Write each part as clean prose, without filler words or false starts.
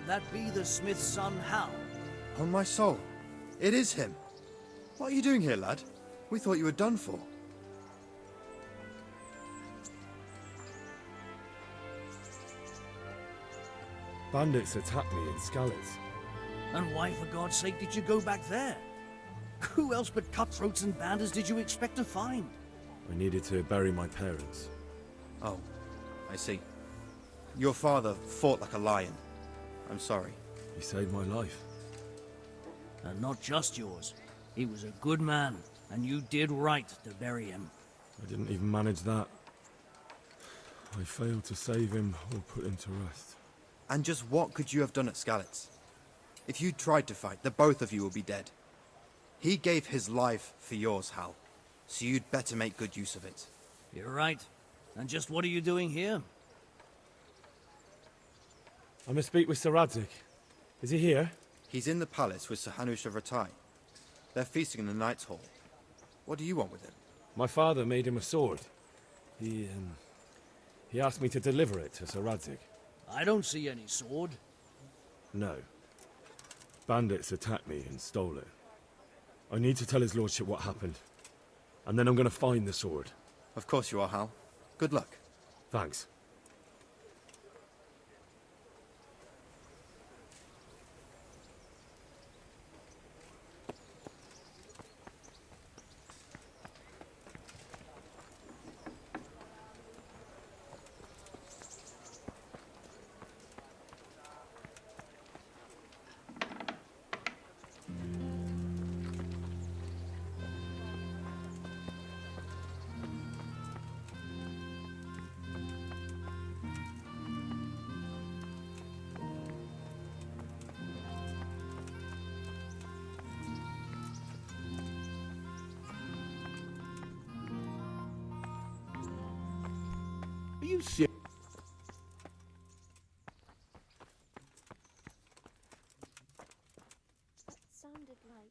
that be the smith's son, Hal? On my soul, it is him. What are you doing here, lad? We thought you were done for. Bandits attacked me in Scalets. And why, for God's sake, did you go back there? Who else but cutthroats and bandits did you expect to find? I needed to bury my parents. Oh, I see. Your father fought like a lion. I'm sorry. He saved my life. And not just yours. He was a good man, and you did right to bury him. I didn't even manage that. I failed to save him or put him to rest. And just what could you have done at Scalets? If you tried to fight, the both of you would be dead. He gave his life for yours, Hal. So you'd better make good use of it. You're right. And just what are you doing here? I must speak with Sir Radzig. Is he here? He's in the palace with Sir Hanush of Ratai. They're feasting in the Knight's Hall. What do you want with him? My father made him a sword. He asked me to deliver it to Sir Radzig. I don't see any sword. No. Bandits attacked me and stole it. I need to tell his lordship what happened. And then I'm going to find the sword. Of course you are, Hal. Good luck. Thanks. Are you serious? That sounded like...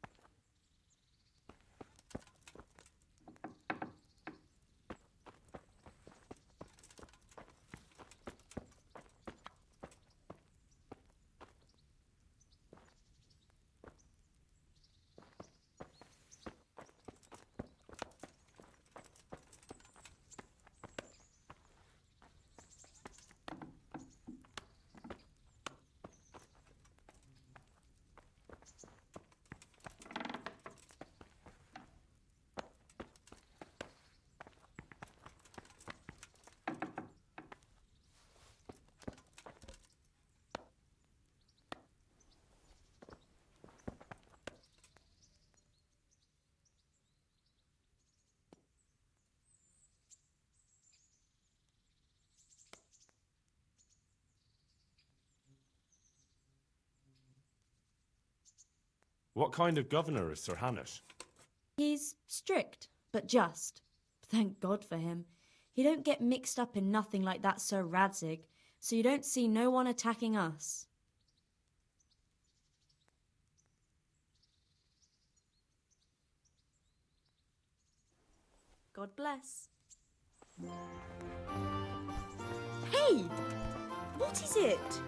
What kind of governor is Sir Hanush? He's strict, but just. Thank God for him. He don't get mixed up in nothing like that Sir Radzig, so you don't see no one attacking us. God bless. Hey! What is it?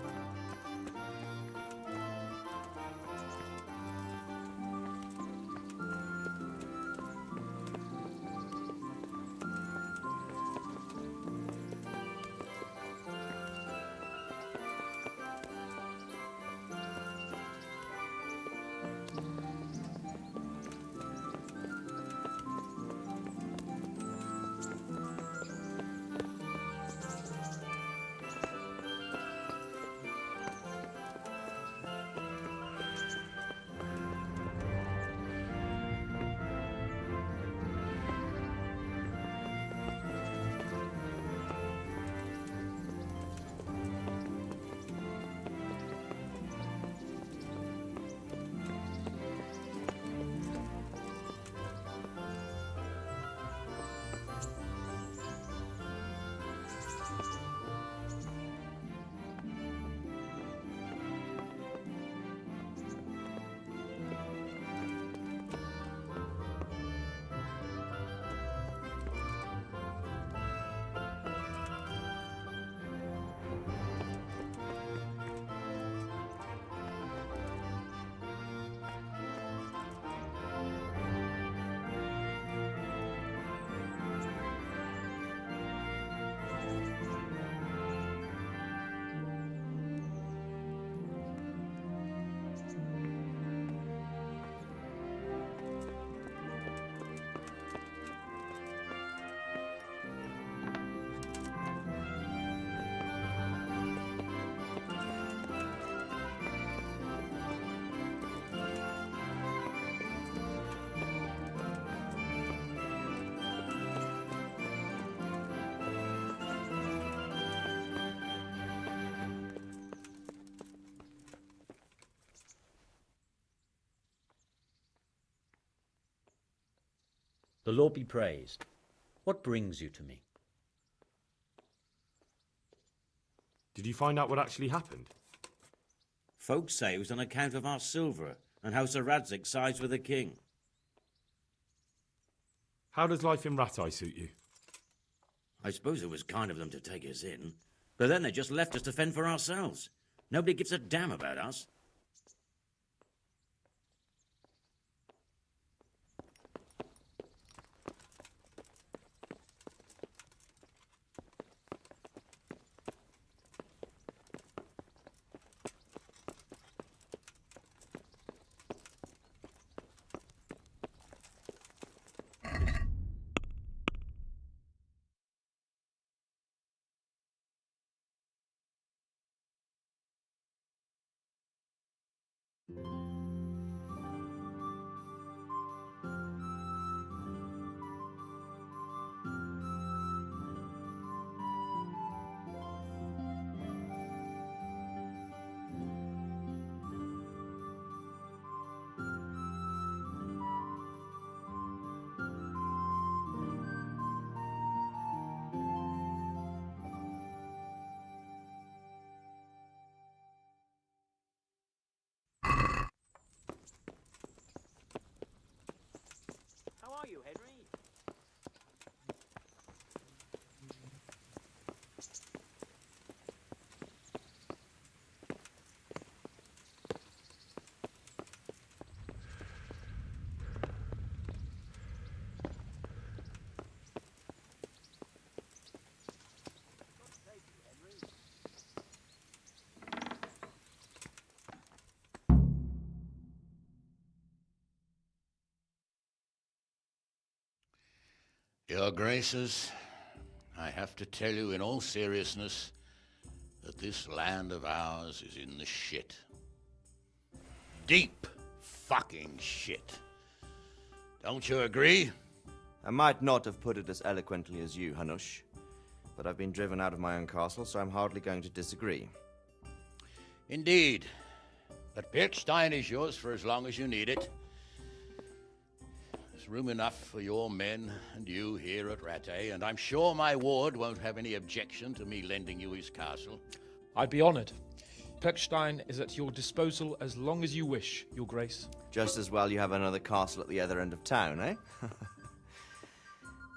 The Lord be praised. What brings you to me? Did you find out what actually happened? Folks say it was on account of our silver and how Sir Radzig sides with the king. How does life in Rattay suit you? I suppose it was kind of them to take us in, but then they just left us to fend for ourselves. Nobody gives a damn about us. How are you, Henry? Your Graces, I have to tell you in all seriousness that this land of ours is in the shit. Deep fucking shit. Don't you agree? I might not have put it as eloquently as you, Hanush, but I've been driven out of my own castle, so I'm hardly going to disagree. Indeed. But Birkstein is yours for as long as you need it. There's room enough for your men and you here at Rattay, and I'm sure my ward won't have any objection to me lending you his castle. I'd be honoured. Perkstein is at your disposal as long as you wish, Your Grace. Just as well you have another castle at the other end of town, eh?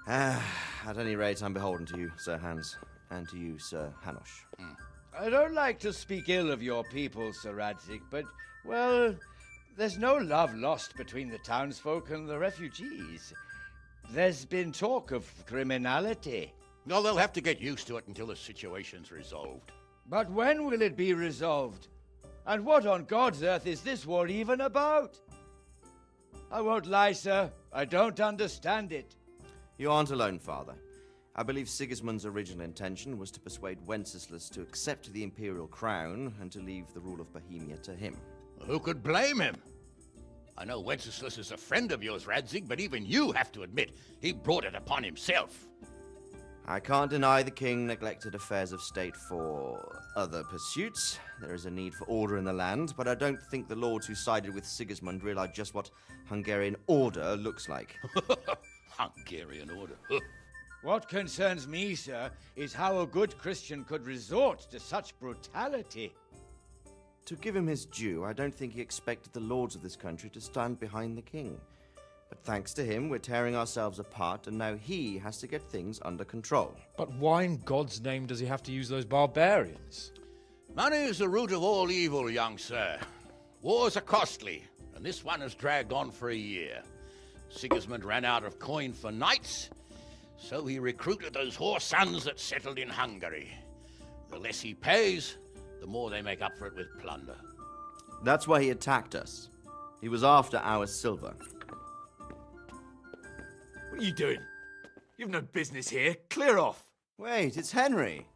At any rate, I'm beholden to you, Sir Hans, and to you, Sir Hanush. I don't like to speak ill of your people, Sir Radzig, but, well, there's no love lost between the townsfolk and the refugees. There's been talk of criminality. Well, they'll have to get used to it until the situation's resolved. But when will it be resolved? And what on God's earth is this war even about? I won't lie, sir. I don't understand it. You aren't alone, Father. I believe Sigismund's original intention was to persuade Wenceslas to accept the imperial crown and to leave the rule of Bohemia to him. Who could blame him? I know Wenceslas is a friend of yours, Radzig, but even you have to admit he brought it upon himself. I can't deny the king neglected affairs of state for other pursuits. There is a need for order in the land, but I don't think the lords who sided with Sigismund realized just what Hungarian order looks like. Hungarian order. What concerns me, sir, is how a good Christian could resort to such brutality. To give him his due, I don't think he expected the lords of this country to stand behind the king. But thanks to him, we're tearing ourselves apart, and now he has to get things under control. But why in God's name does he have to use those barbarians? Money is the root of all evil, young sir. Wars are costly, and this one has dragged on for a year. Sigismund ran out of coin for knights, so he recruited those whore sons that settled in Hungary. The less he pays, the more they make up for it with plunder. That's why he attacked us. He was after our silver. What are you doing? You've no business here. Clear off. Wait, it's Henry.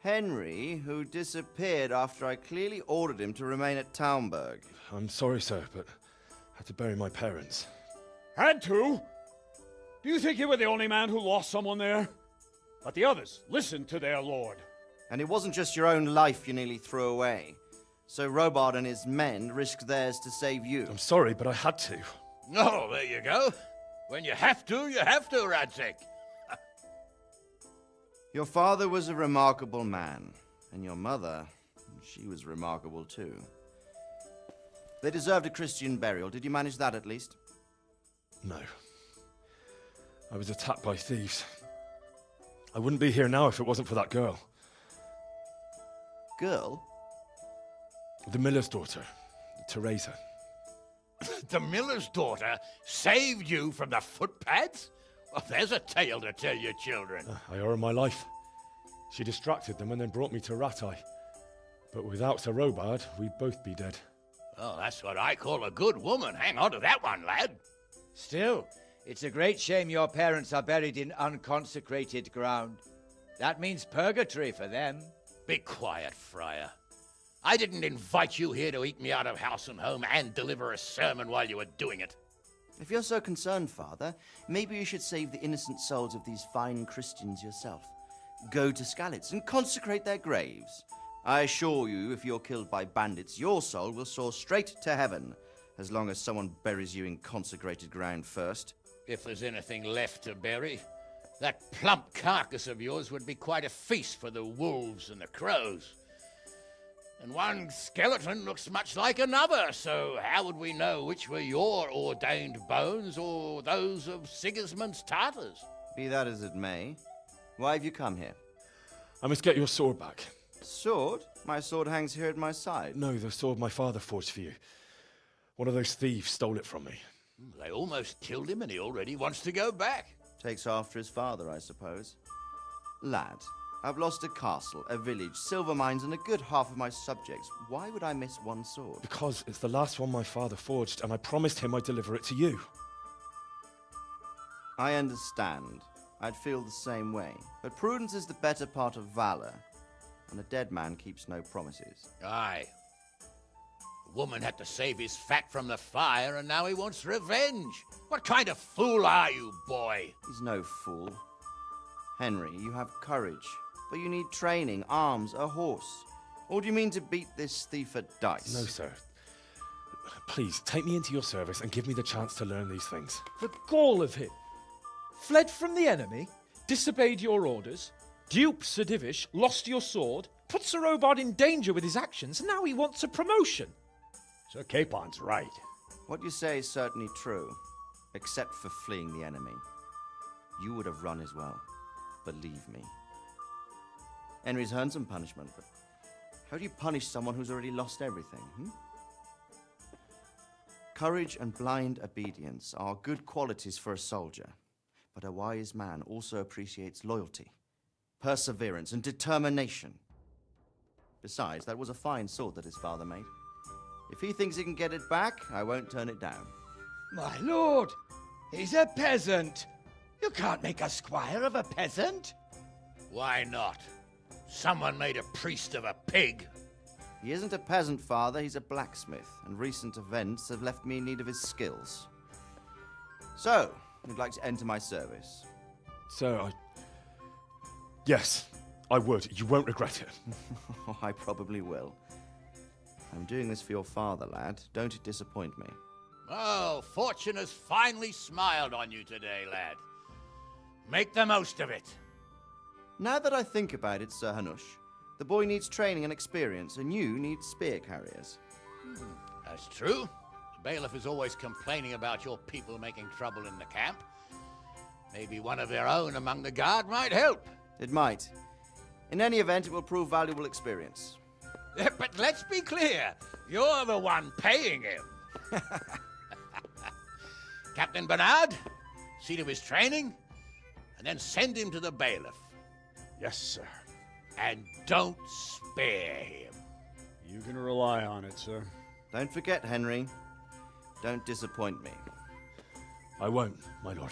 Henry, who disappeared after I clearly ordered him to remain at Taunberg. I'm sorry, sir, but I had to bury my parents. Had to? Do you think you were the only man who lost someone there? But the others listened to their lord. And it wasn't just your own life you nearly threw away. So Robard and his men risked theirs to save you. I'm sorry, but I had to. Oh, there you go. When you have to, Radzig. Your father was a remarkable man, and your mother, she was remarkable too. They deserved a Christian burial. Did you manage that at least? No. I was attacked by thieves. I wouldn't be here now if it wasn't for that girl. Girl? The miller's daughter, Teresa. The miller's daughter saved you from the footpads? Well, there's a tale to tell your children. I owe her my life. She distracted them and then brought me to Rattay. But without Sir Robard, we'd both be dead. Oh, that's what I call a good woman. Hang on to that one, lad. Still, it's a great shame your parents are buried in unconsecrated ground. That means purgatory for them. Be quiet, Friar. I didn't invite you here to eat me out of house and home and deliver a sermon while you were doing it. If you're so concerned, Father, maybe you should save the innocent souls of these fine Christians yourself. Go to Skalitz and consecrate their graves. I assure you, if you're killed by bandits, your soul will soar straight to heaven, as long as someone buries you in consecrated ground first. If there's anything left to bury, that plump carcass of yours would be quite a feast for the wolves and the crows. And one skeleton looks much like another, so how would we know which were your ordained bones or those of Sigismund's Tartars? Be that as it may, why have you come here? I must get your sword back. Sword? My sword hangs here at my side. No, the sword my father forged for you. One of those thieves stole it from me. They almost killed him and he already wants to go back. Takes after his father, I suppose. Lad, I've lost a castle, a village, silver mines, and a good half of my subjects. Why would I miss one sword? Because it's the last one my father forged, and I promised him I'd deliver it to you. I understand. I'd feel the same way. But prudence is the better part of valor, and a dead man keeps no promises. Aye. The woman had to save his fat from the fire, and now he wants revenge. What kind of fool are you, boy? He's no fool. Henry, you have courage, but you need training, arms, a horse. Or do you mean to beat this thief at dice? No, sir. Please, take me into your service and give me the chance to learn these things. The gall of him! Fled from the enemy, disobeyed your orders, duped Sir Divish, lost your sword, put Sir Robard in danger with his actions, and now he wants a promotion. Sir Capon's right. What you say is certainly true, except for fleeing the enemy. You would have run as well, believe me. Henry's earned some punishment, but how do you punish someone who's already lost everything, Courage and blind obedience are good qualities for a soldier, but a wise man also appreciates loyalty, perseverance, and determination. Besides, that was a fine sword that his father made. If he thinks he can get it back, I won't turn it down. My lord, he's a peasant. You can't make a squire of a peasant. Why not? Someone made a priest of a pig. He isn't a peasant, father, he's a blacksmith, and recent events have left me in need of his skills. So, you'd like to enter my service? Sir, Yes, I would. You won't regret it. Oh, I probably will. I'm doing this for your father, lad. Don't it disappoint me. Oh, fortune has finally smiled on you today, lad. Make the most of it. Now that I think about it, Sir Hanush, the boy needs training and experience, and you need spear carriers. That's true. The bailiff is always complaining about your people making trouble in the camp. Maybe one of their own among the guard might help. It might. In any event, it will prove valuable experience. But let's be clear. You're the one paying him. Captain Bernard, see to his training, and then send him to the bailiff. Yes, sir. And don't spare him. You can rely on it, sir. Don't forget, Henry. Don't disappoint me. I won't, my lord.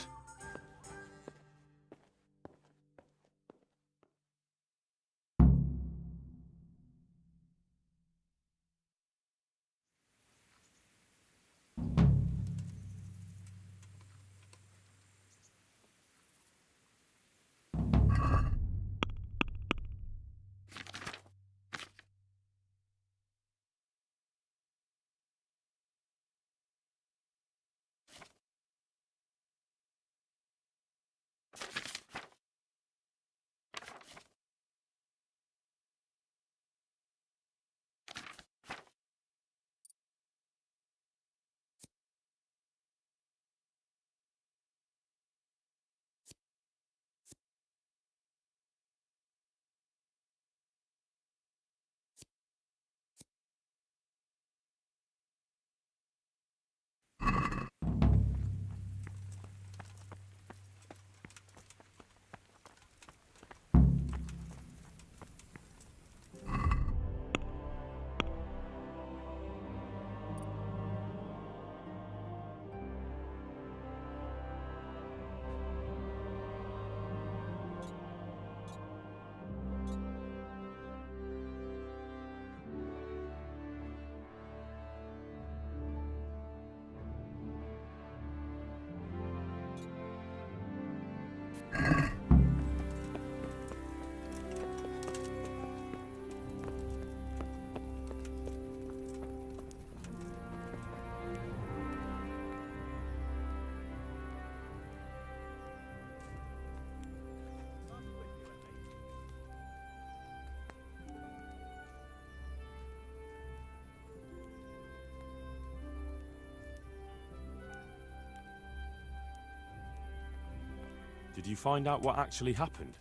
Did you find out what actually happened?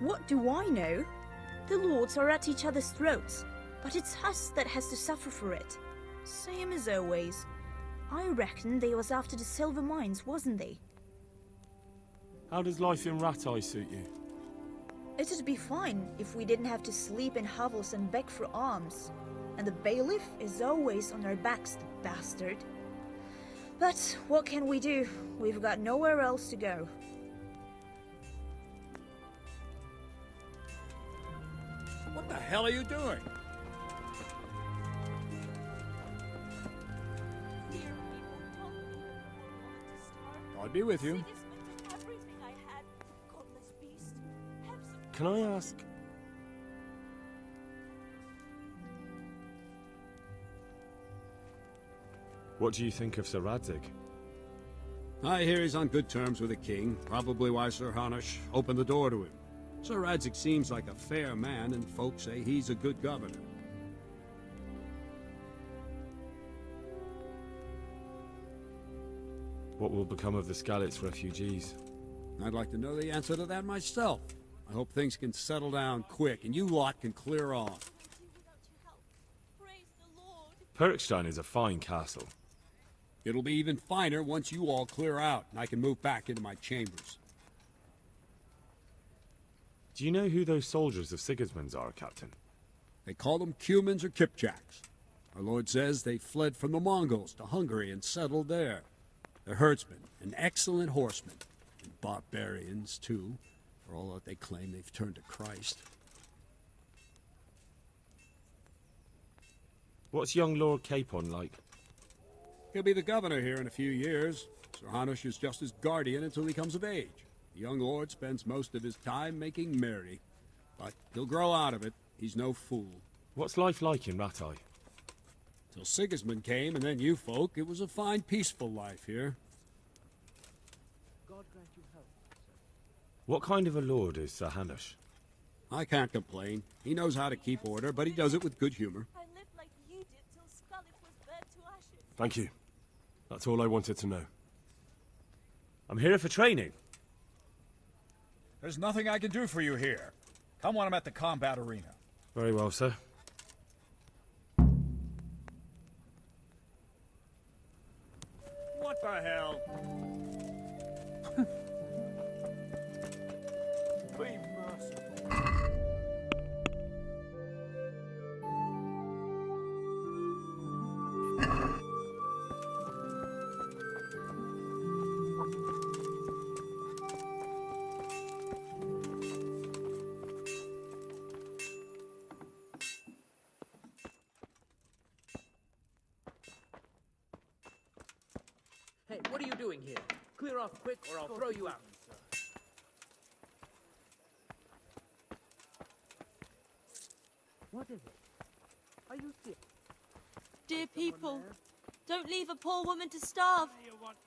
What do I know? The lords are at each other's throats, but it's us that has to suffer for it. Same as always. I reckon they was after the silver mines, wasn't they? How does life in Rattay suit you? It'd be fine if we didn't have to sleep in hovels and beg for alms. And the bailiff is always on our backs, the bastard. But what can we do? We've got nowhere else to go. What the hell are you doing? I'll be with you. Can I ask? What do you think of Sir Radzig? I hear he's on good terms with the king, probably why Sir Hanush opened the door to him. Sir Radzig seems like a fair man, and folks say he's a good governor. What will become of the Skalitz refugees? I'd like to know the answer to that myself. I hope things can settle down quick, and you lot can clear off. Perkstein is a fine castle. It'll be even finer once you all clear out, and I can move back into my chambers. Do you know who those soldiers of Sigismund's are, Captain? They call them Cumans or Kipchaks. Our lord says they fled from the Mongols to Hungary and settled there. They're herdsmen and excellent horsemen. And barbarians, too, for all that they claim they've turned to Christ. What's young Lord Capon like? He'll be the governor here in a few years. Sir Hanush is just his guardian until he comes of age. The young lord spends most of his time making merry. But he'll grow out of it. He's no fool. What's life like in Rattay? Till Sigismund came, and then you folk, it was a fine, peaceful life here. God grant you health, sir. What kind of a lord is Sir Hanush? I can't complain. He knows how to keep order, but he does it with good humor. I lived like you did till Scarlet was burnt to ashes. Thank you. That's all I wanted to know. I'm here for training. There's nothing I can do for you here. Come when I'm at the combat arena. Very well, sir. What the hell? Be merciful. Hey, what are you doing here? Clear off quick or I'll throw you out. What is it? Are you sick? Dear people, don't leave a poor woman to starve.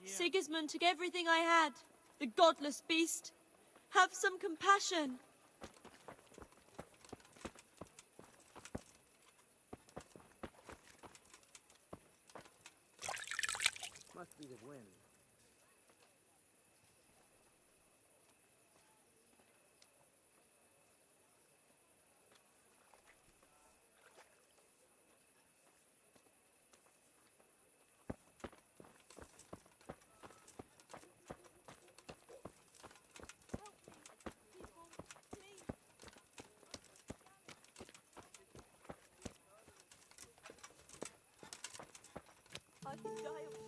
Sigismund took everything I had. The godless beast. Have some compassion. Must be the wind. I could die of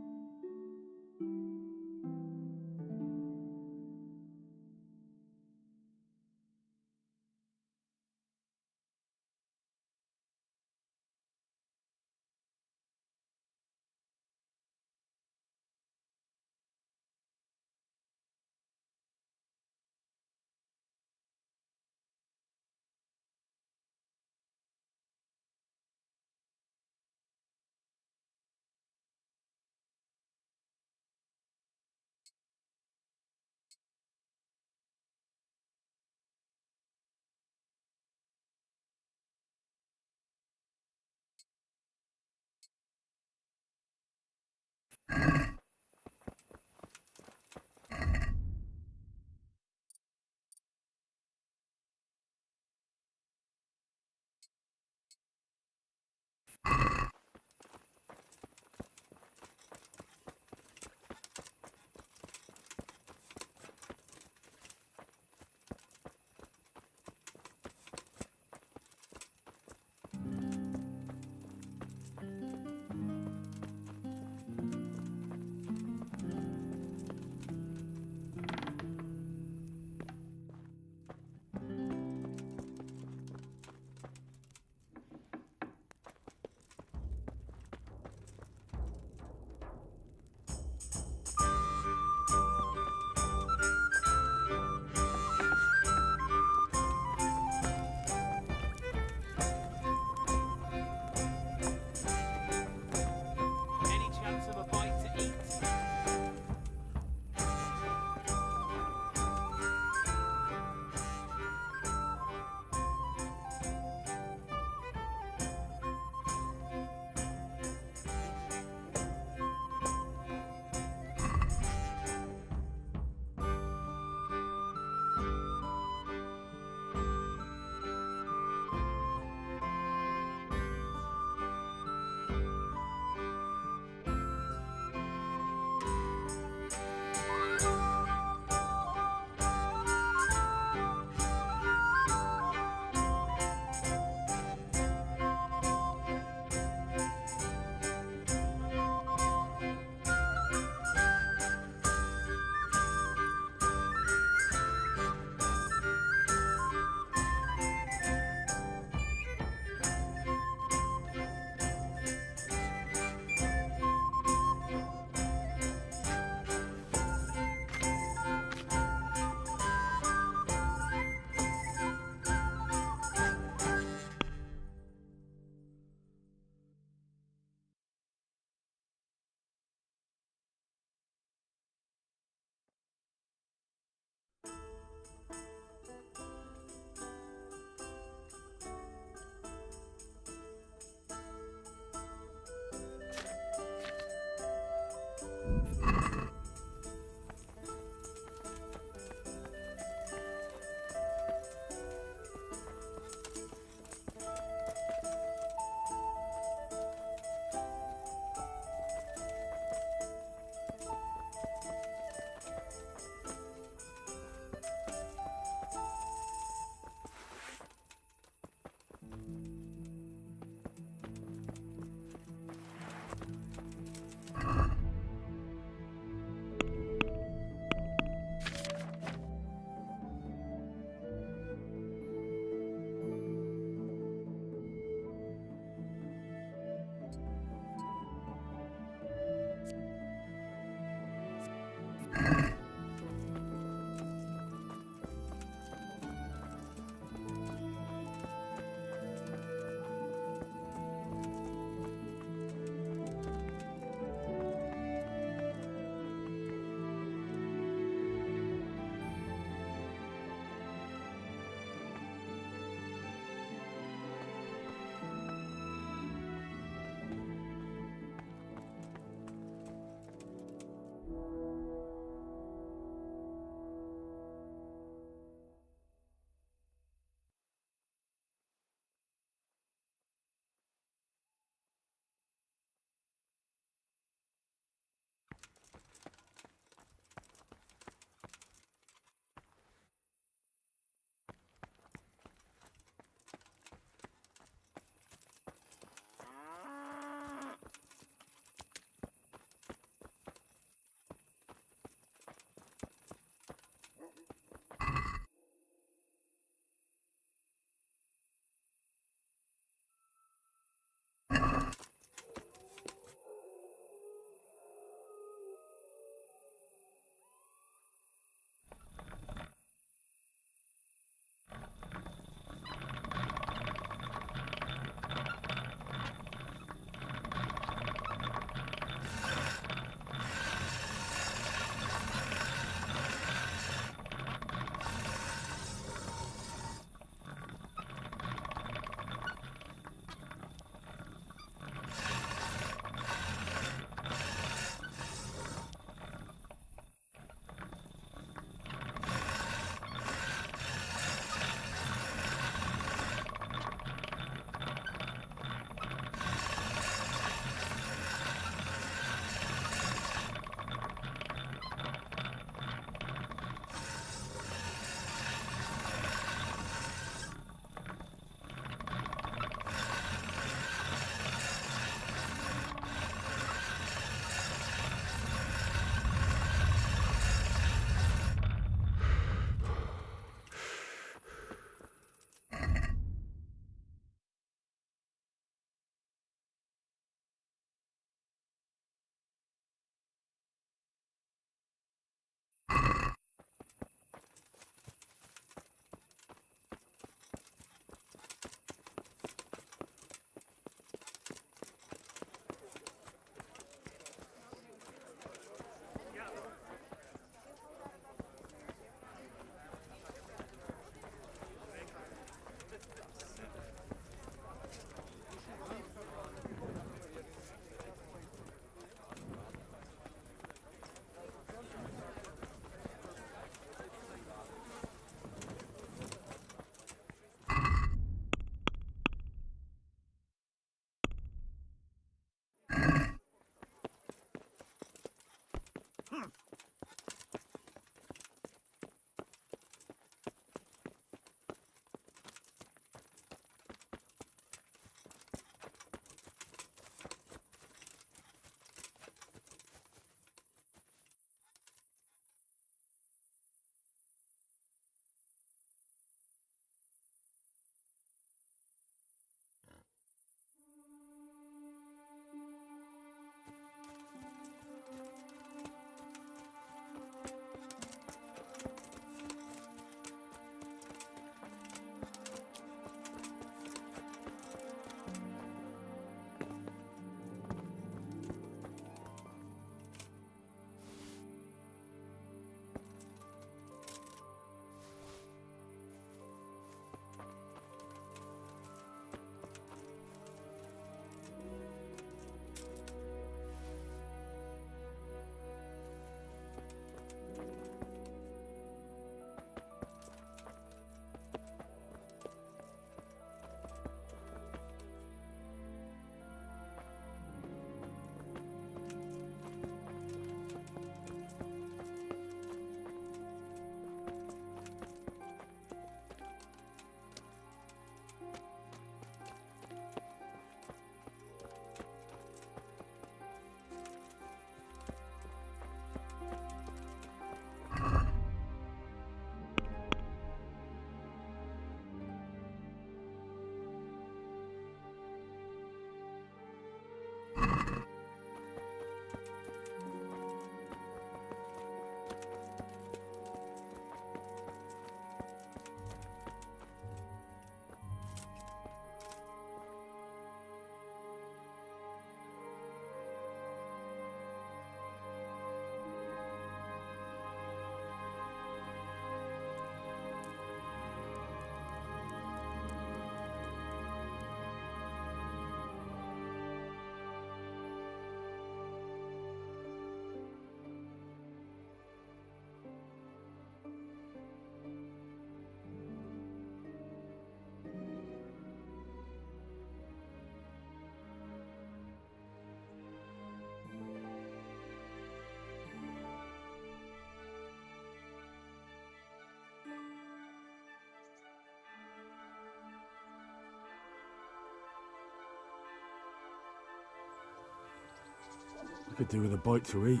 I could do with a bite to eat.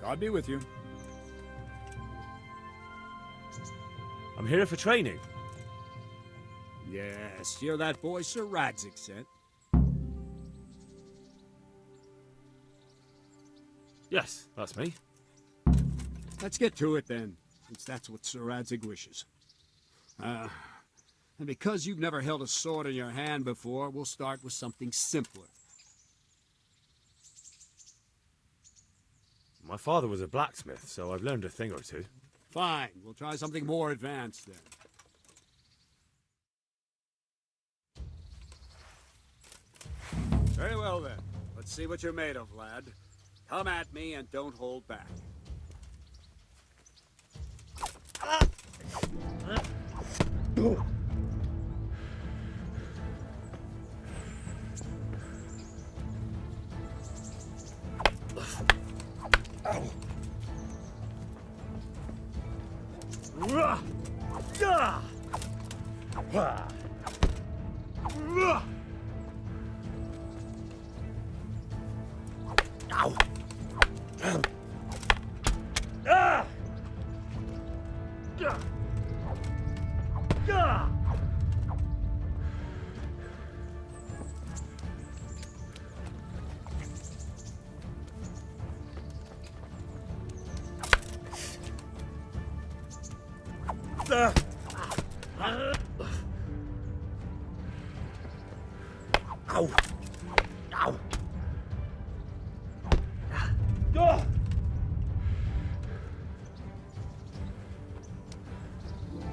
God be with you. I'm here for training. Yes, you're that boy Sir Radzig sent. Yes, that's me. Let's get to it then, since that's what Sir Radzig wishes. And because you've never held a sword in your hand before, we'll start with something simpler. My father was a blacksmith, so I've learned a thing or two. Fine, we'll try something more advanced then. Very well then. Let's see what you're made of, lad. Come at me and don't hold back. Ow! Ow!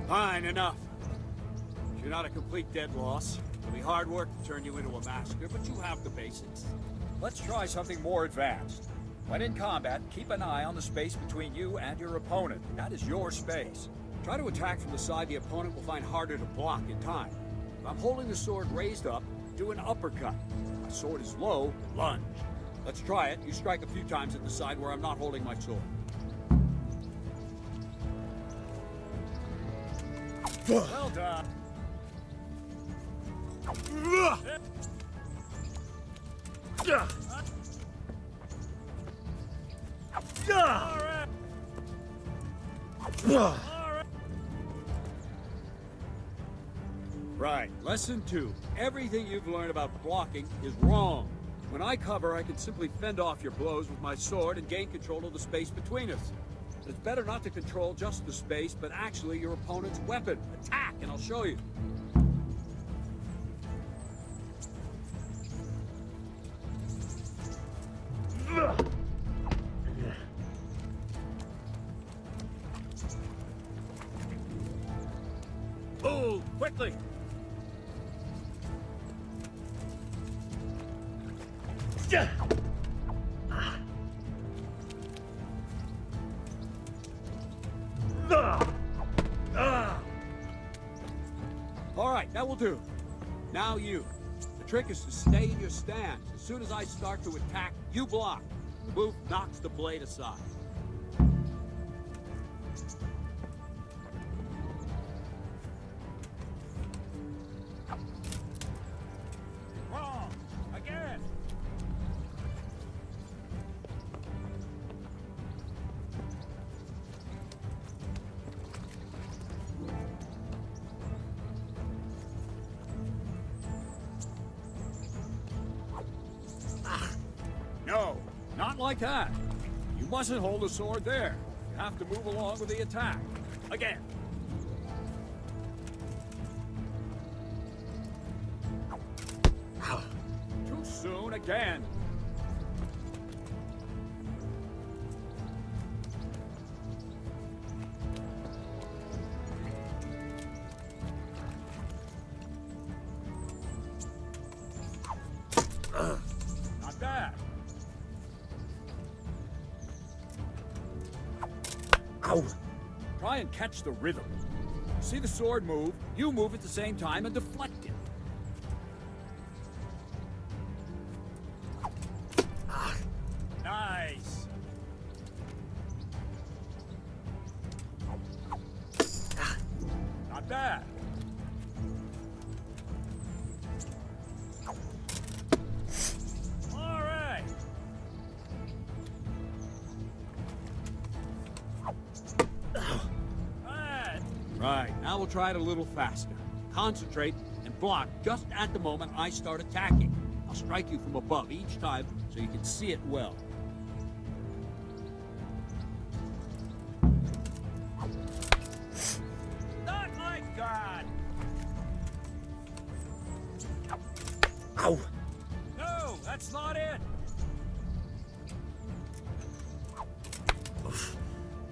Fine, enough. You're not a complete dead loss. It'll be hard work to turn you into a master, but you have the basics. Let's try something more advanced. When in combat, keep an eye on the space between you and your opponent. That is your space. Try to attack from the side the opponent will find harder to block in time. If I'm holding the sword raised up, do an uppercut. If my sword is low, lunge. Let's try it. You strike a few times at the side where I'm not holding my sword. Well done. Right. Lesson 2. Everything you've learned about blocking is wrong. When I cover, I can simply fend off your blows with my sword and gain control of the space between us. It's better not to control just the space, but actually your opponent's weapon. Attack, and I'll show you. Move, quickly! All right, that will do. Now you. The trick is to stay in your stance. As soon as I start to attack, you block. The move knocks the blade aside. Wrong! Again! No, not like that. You mustn't hold the sword there. You have to move along with the attack. Again. Too soon again. Not bad. Ow! Try and catch the rhythm. See the sword move, you move at the same time and deflect it. Nice. Not bad. All right. Right, now we'll try it a little faster. Concentrate and block just at the moment I start attacking. I'll strike you from above each time so you can see it well. Not like that. Ow! No, that's not it.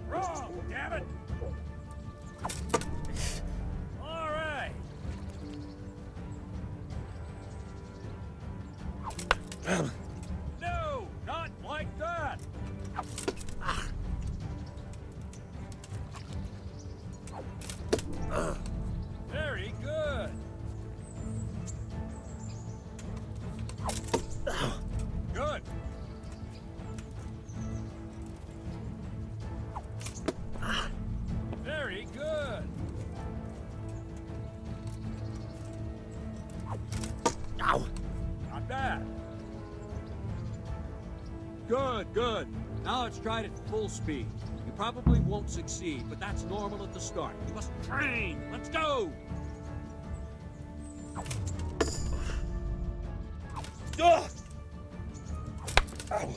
Wrong, damn it. All right. No, not like that. Very good. Good. Very good. Ow! Not bad. Good, good. Now let's try it at full speed. You probably won't succeed, but that's normal at the start. You must train. Let's go! Ugh! Ow!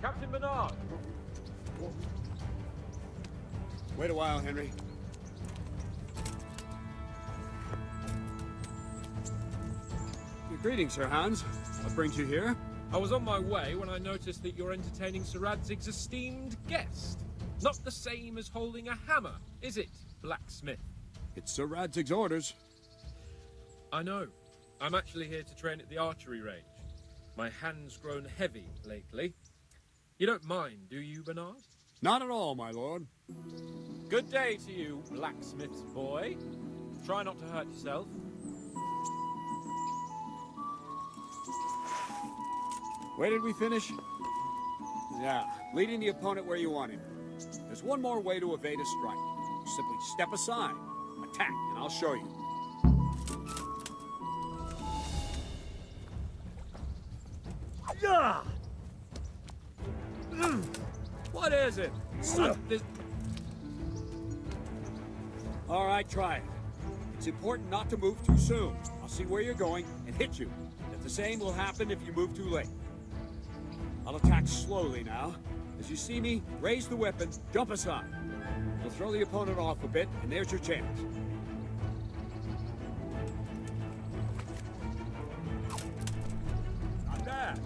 Captain Bernard! Wait a while, Henry. Greetings, Sir Hans. What brings you here? I was on my way when I noticed that you're entertaining Sir Radzig's esteemed guest. Not the same as holding a hammer, is it, blacksmith? It's Sir Radzig's orders. I know. I'm actually here to train at the archery range. My hand's grown heavy lately. You don't mind, do you, Bernard? Not at all, my lord. Good day to you, blacksmith's boy. Try not to hurt yourself. Where did we finish? Yeah, leading the opponent where you want him. There's one more way to evade a strike. You simply step aside, attack, and I'll show you. Yeah. What is it? Something. All right, try it. It's important not to move too soon. I'll see where you're going and hit you. If the same will happen if you move too late. I'll attack slowly now. As you see me, raise the weapon, jump aside. You'll throw the opponent off a bit, and there's your chance. Not bad.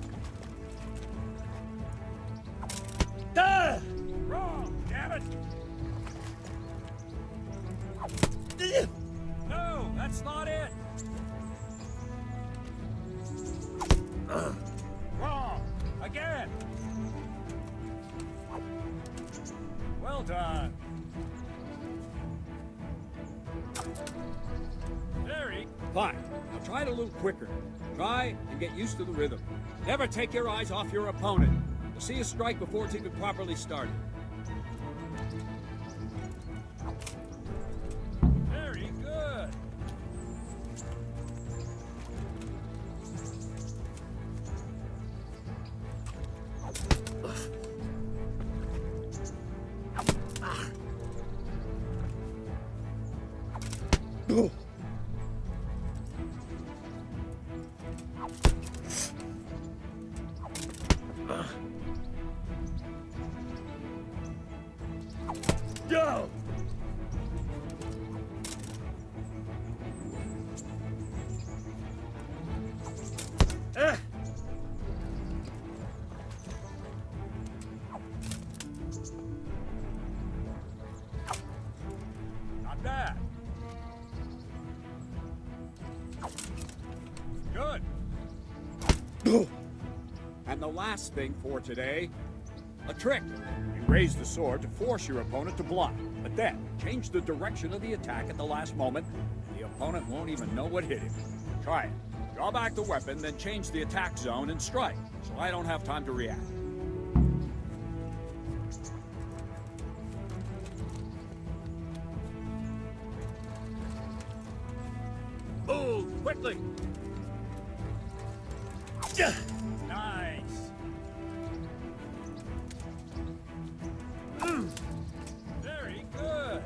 That's not it! Wrong! Again! Well done. Very. Fine. Now try it a little quicker. Try and get used to the rhythm. Never take your eyes off your opponent. You'll see a strike before it's even properly started. Very good. Go! Not bad. Good. And the last thing for today, a trick. You raise the sword to force your opponent to block, but then change the direction of the attack at the last moment, and the opponent won't even know what hit him. Try it. Draw back the weapon, then change the attack zone and strike, so I don't have time to react. Move quickly. Nice. Very good.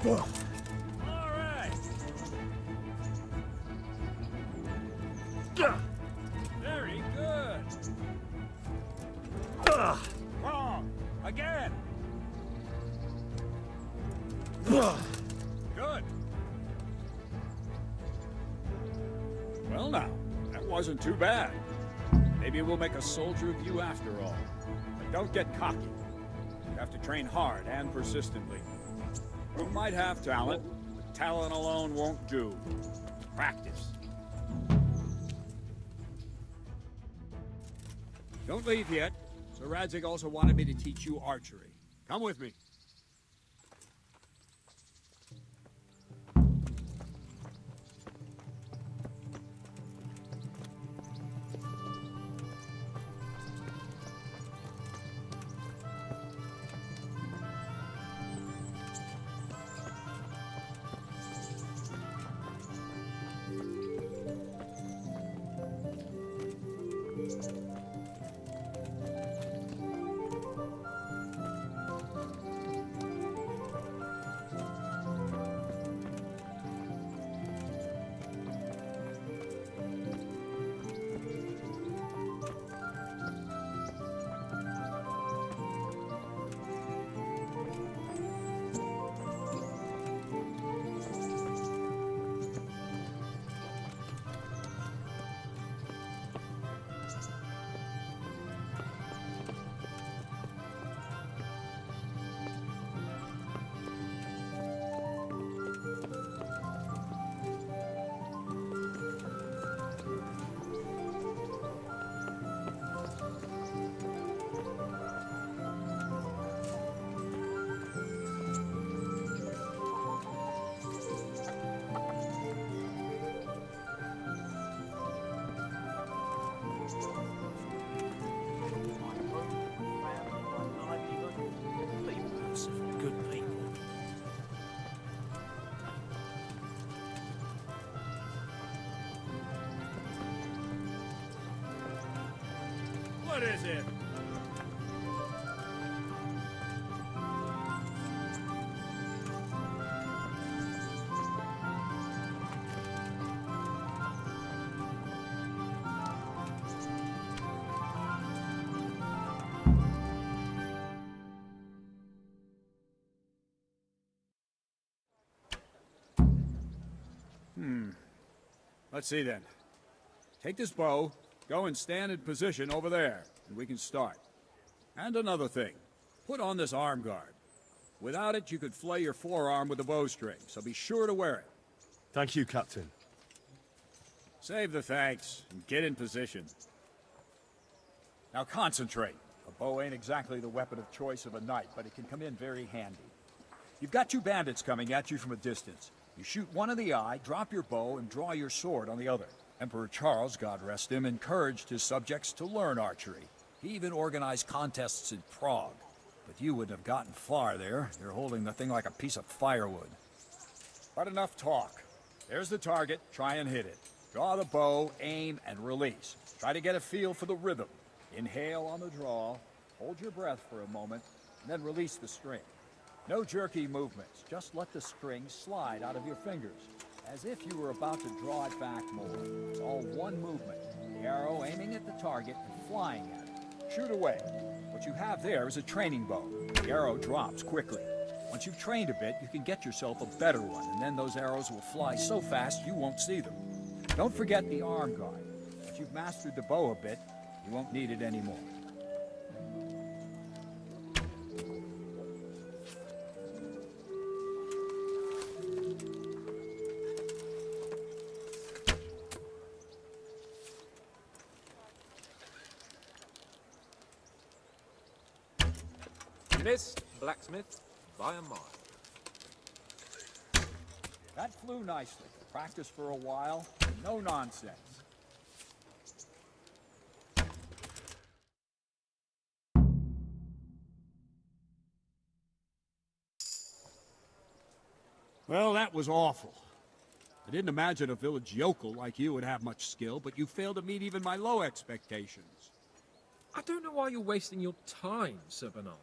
All right. Very good. Wrong. Again. Good. Well now, that wasn't too bad. Maybe we'll make a soldier of you after all. But don't get cocky. You have to train hard and persistently. You might have talent, but talent alone won't do. Practice. Don't leave yet. Sir Radzig also wanted me to teach you archery. Come with me. Good people. What is it? Let's see then. Take this bow, go and stand in position over there, and we can start. And another thing, put on this arm guard. Without it, you could flay your forearm with a bowstring, so be sure to wear it. Thank you, Captain. Save the thanks, and get in position. Now concentrate. A bow ain't exactly the weapon of choice of a knight, but it can come in very handy. You've got two bandits coming at you from a distance. You shoot one in the eye, drop your bow, and draw your sword on the other. Emperor Charles, God rest him, encouraged his subjects to learn archery. He even organized contests in Prague. But you wouldn't have gotten far there. You're holding the thing like a piece of firewood. But enough talk. There's the target. Try and hit it. Draw the bow, aim, and release. Try to get a feel for the rhythm. Inhale on the draw, hold your breath for a moment, and then release the string. No jerky movements. Just let the string slide out of your fingers, as if you were about to draw it back more. It's all one movement. The arrow aiming at the target and flying at it. Shoot away. What you have there is a training bow. The arrow drops quickly. Once you've trained a bit, you can get yourself a better one, and then those arrows will fly so fast you won't see them. Don't forget the arm guard. Once you've mastered the bow a bit, you won't need it anymore. Miss Blacksmith by a mile. That flew nicely. Practice for a while. No nonsense. Well, that was awful. I didn't imagine a village yokel like you would have much skill, but you failed to meet even my low expectations. I don't know why you're wasting your time, Sir Bernard.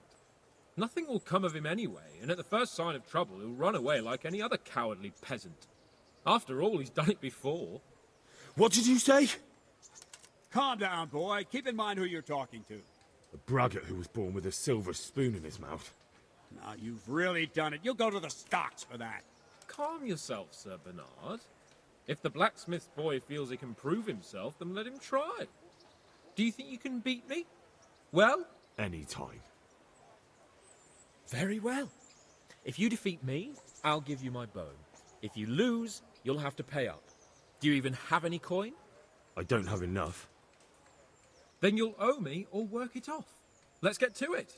Nothing will come of him anyway, and at the first sign of trouble, he'll run away like any other cowardly peasant. After all, he's done it before. What did you say? Calm down, boy. Keep in mind who you're talking to. A braggart who was born with a silver spoon in his mouth. Now, you've really done it. You'll go to the stocks for that. Calm yourself, Sir Bernard. If the blacksmith's boy feels he can prove himself, then let him try. Do you think you can beat me? Well? Any time. Very well. If you defeat me, I'll give you my bow. If you lose, you'll have to pay up. Do you even have any coin? I don't have enough. Then you'll owe me or work it off. Let's get to it.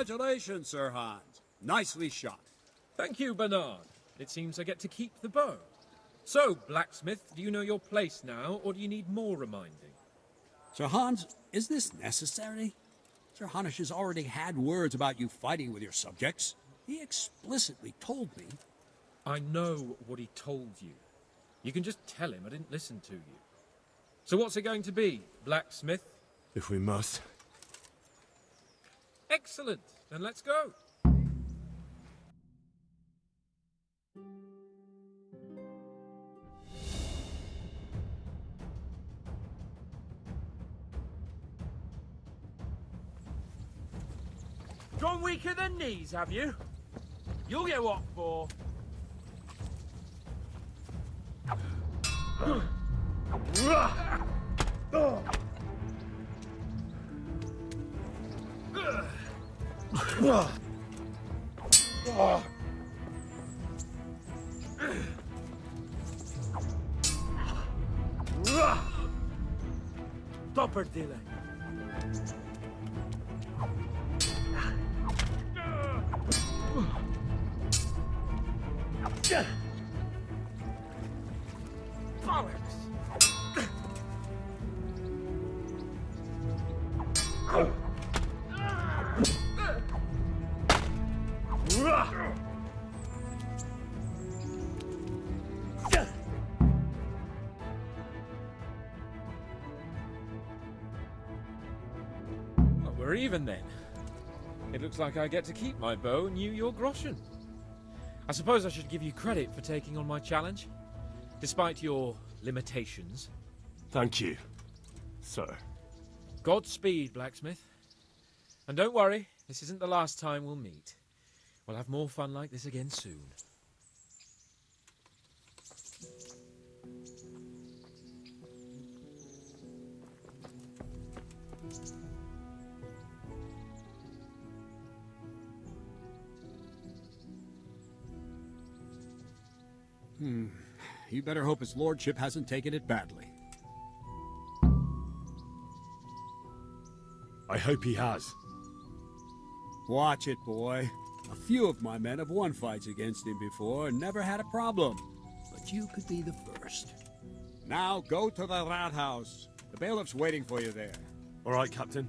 Congratulations, Sir Hans. Nicely shot. Thank you, Bernard. It seems I get to keep the bow. So, blacksmith, do you know your place now, or do you need more reminding? Sir Hans, is this necessary? Sir Hanush has already had words about you fighting with your subjects. He explicitly told me. I know what he told you. You can just tell him I didn't listen to you. So what's it going to be, blacksmith? If we must. Excellent. Then let's go. Gone weaker than knees, have you? You'll get what for. Stop her, Dylan. Well, we're even then. It looks like I get to keep my bow and you your groschen. I suppose I should give you credit for taking on my challenge, despite your limitations. Thank you, sir. Godspeed, blacksmith. And don't worry, this isn't the last time we'll meet. We'll have more fun like this again soon. You better hope his lordship hasn't taken it badly. I hope he has. Watch it, boy. A few of my men have won fights against him before and never had a problem. But you could be the first. Now go to the rat house. The bailiff's waiting for you there. All right, Captain.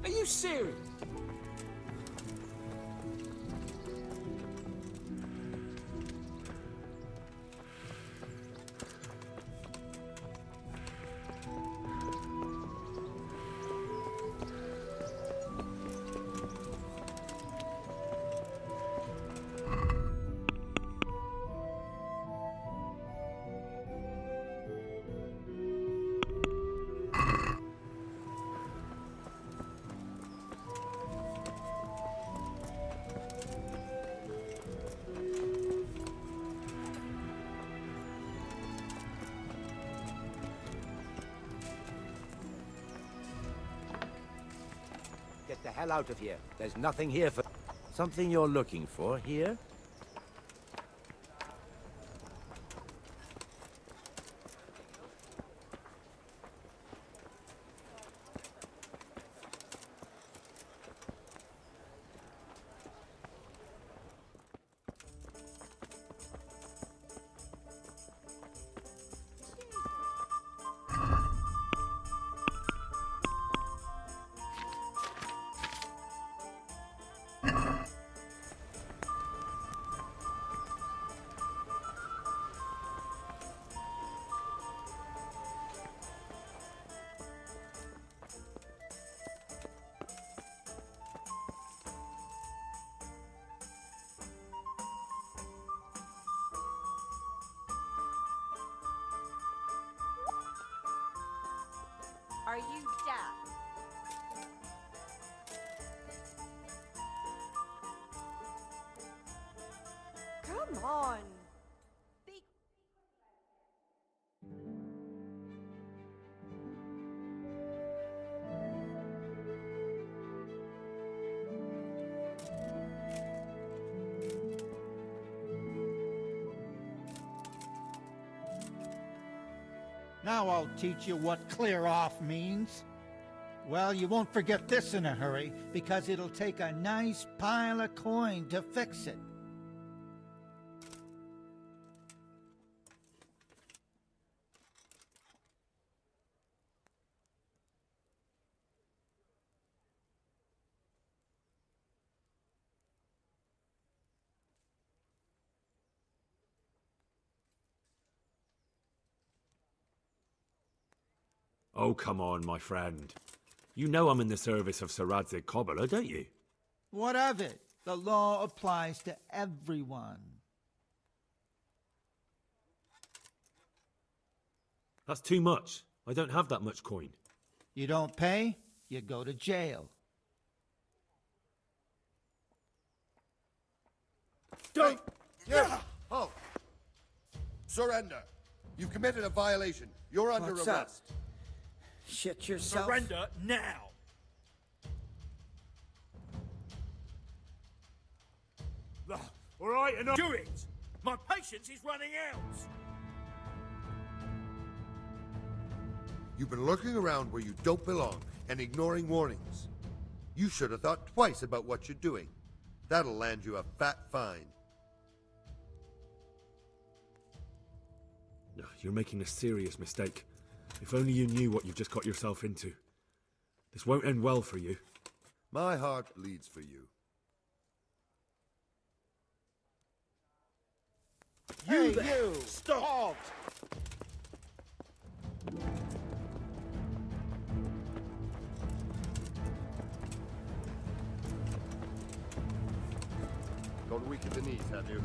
Are you serious? Get the hell out of here. There's nothing here for... Something you're looking for here? Are you deaf? Come on. Be Now I'll teach you what clear off means. Well, you won't forget this in a hurry, because it'll take a nice pile of coin to fix it. Oh, come on, my friend. You know I'm in the service of Sir Radzig Cobbler, don't you? What of it? The law applies to everyone. That's too much. I don't have that much coin. You don't pay, you go to jail. Don't! Yeah! Halt! Surrender! You've committed a violation. You're under What's up? arrest. Shit yourself. Surrender now! All right, and do it! My patience is running out! You've been lurking around where you don't belong and ignoring warnings. You should have thought twice about what you're doing. That'll land you a fat fine. You're making a serious mistake. If only you knew what you've just got yourself into. This won't end well for you. My heart bleeds for you. You! Stop! Got weak at the knees, have you?